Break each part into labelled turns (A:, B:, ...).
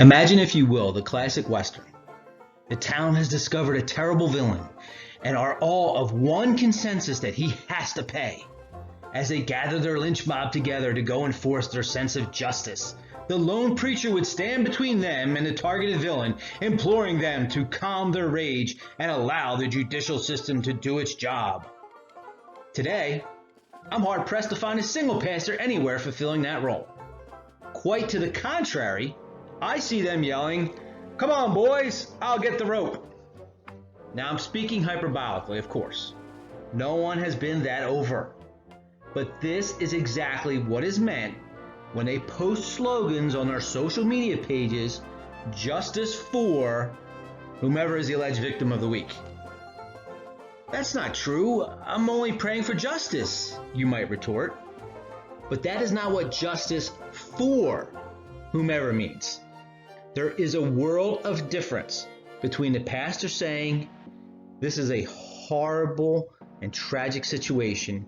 A: Imagine, if you will, the classic Western. The town has discovered a terrible villain and are all of one consensus that he has to pay. As they gather their lynch mob together to go enforce their sense of justice, the lone preacher would stand between them and the targeted villain, imploring them to calm their rage and allow the judicial system to do its job. Today, I'm hard-pressed to find a single pastor anywhere fulfilling that role. Quite to the contrary, I see them yelling, "Come on, boys, I'll get the rope." Now, I'm speaking hyperbolically, of course. No one has been that overt. But this is exactly what is meant when they post slogans on their social media pages, "Justice for whomever is the alleged victim of the week." That's not true. I'm only praying for justice, you might retort. But that is not what justice for whomever means. There is a world of difference between the pastor saying, "This is a horrible and tragic situation.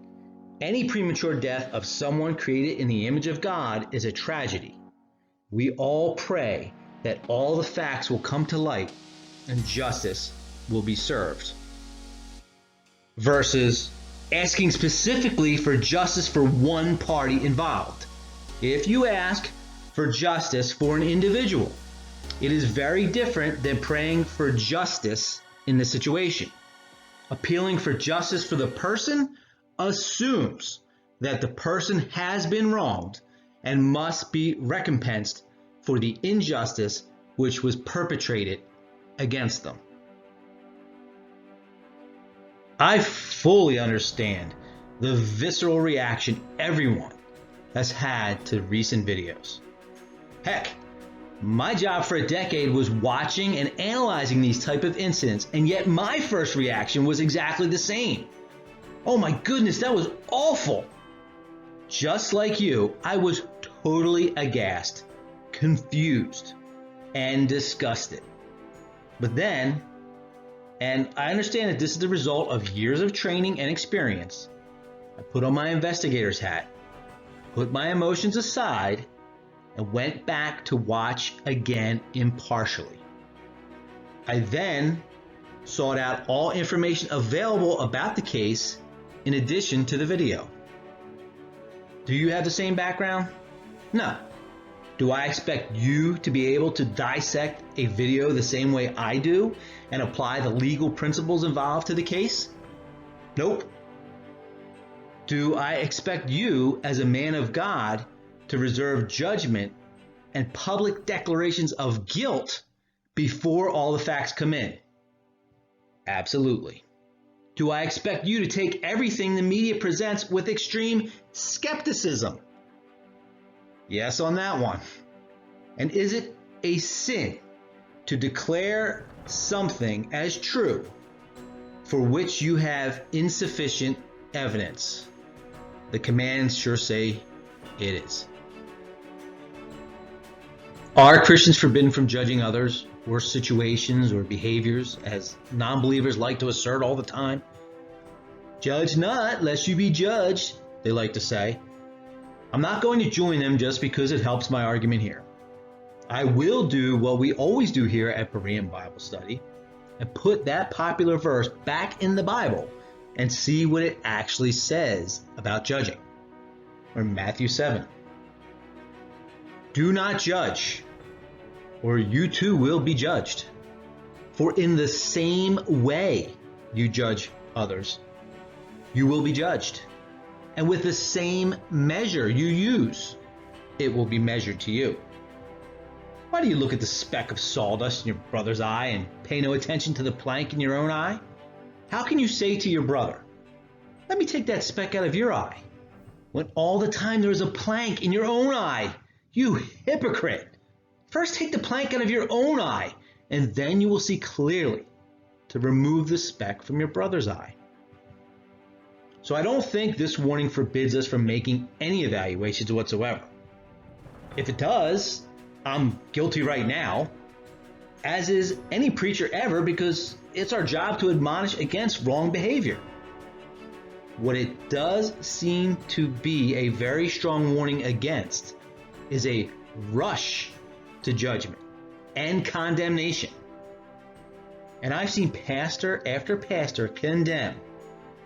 A: Any premature death of someone created in the image of God is a tragedy. We all pray that all the facts will come to light and justice will be served." Versus asking specifically for justice for one party involved. If you ask for justice for an individual, it is very different than praying for justice in the situation. Appealing for justice for the person assumes that the person has been wronged and must be recompensed for the injustice which was perpetrated against them. I fully understand the visceral reaction everyone has had to recent videos. Heck, my job for a decade was watching and analyzing these type of incidents, and yet my first reaction was exactly the same. Oh my goodness, that was awful. Just like you, I was totally aghast, confused, and disgusted. But then, and I understand that this is the result of years of training and experience, I put on my investigator's hat, put my emotions aside, and went back to watch again impartially. I then sought out all information available about the case in addition to the video. Do you have the same background? No. Do I expect you to be able to dissect a video the same way I do and apply the legal principles involved to the case? Nope. Do I expect you, as a man of God, to reserve judgment and public declarations of guilt before all the facts come in? Absolutely. Do I expect you to take everything the media presents with extreme skepticism? Yes, on that one. And is it a sin to declare something as true for which you have insufficient evidence? The commands sure say it is. Are Christians forbidden from judging others or situations or behaviors, as non-believers like to assert all the time? Judge not, lest you be judged, they like to say. I'm not going to join them just because it helps my argument here. I will do what we always do here at Berean Bible Study and put that popular verse back in the Bible and see what it actually says about judging. Or Matthew 7. Do not judge, or you too will be judged. For in the same way you judge others, you will be judged. And with the same measure you use, it will be measured to you. Why do you look at the speck of sawdust in your brother's eye and pay no attention to the plank in your own eye? How can you say to your brother, "Let me take that speck out of your eye," when all the time there is a plank in your own eye? You hypocrite! First take the plank out of your own eye, and then you will see clearly to remove the speck from your brother's eye. So I don't think this warning forbids us from making any evaluations whatsoever. If it does, I'm guilty right now, as is any preacher ever, because it's our job to admonish against wrong behavior. What it does seem to be a very strong warning against is a rush to judgment, and condemnation. And I've seen pastor after pastor condemn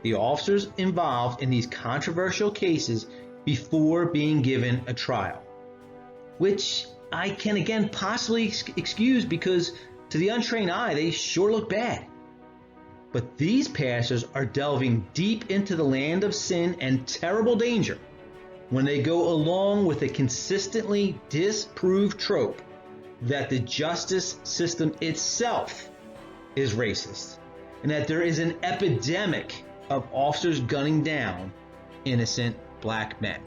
A: the officers involved in these controversial cases before being given a trial, which I can again possibly excuse because to the untrained eye, they sure look bad. But these pastors are delving deep into the land of sin and terrible danger when they go along with a consistently disproved trope that the justice system itself is racist and that there is an epidemic of officers gunning down innocent black men.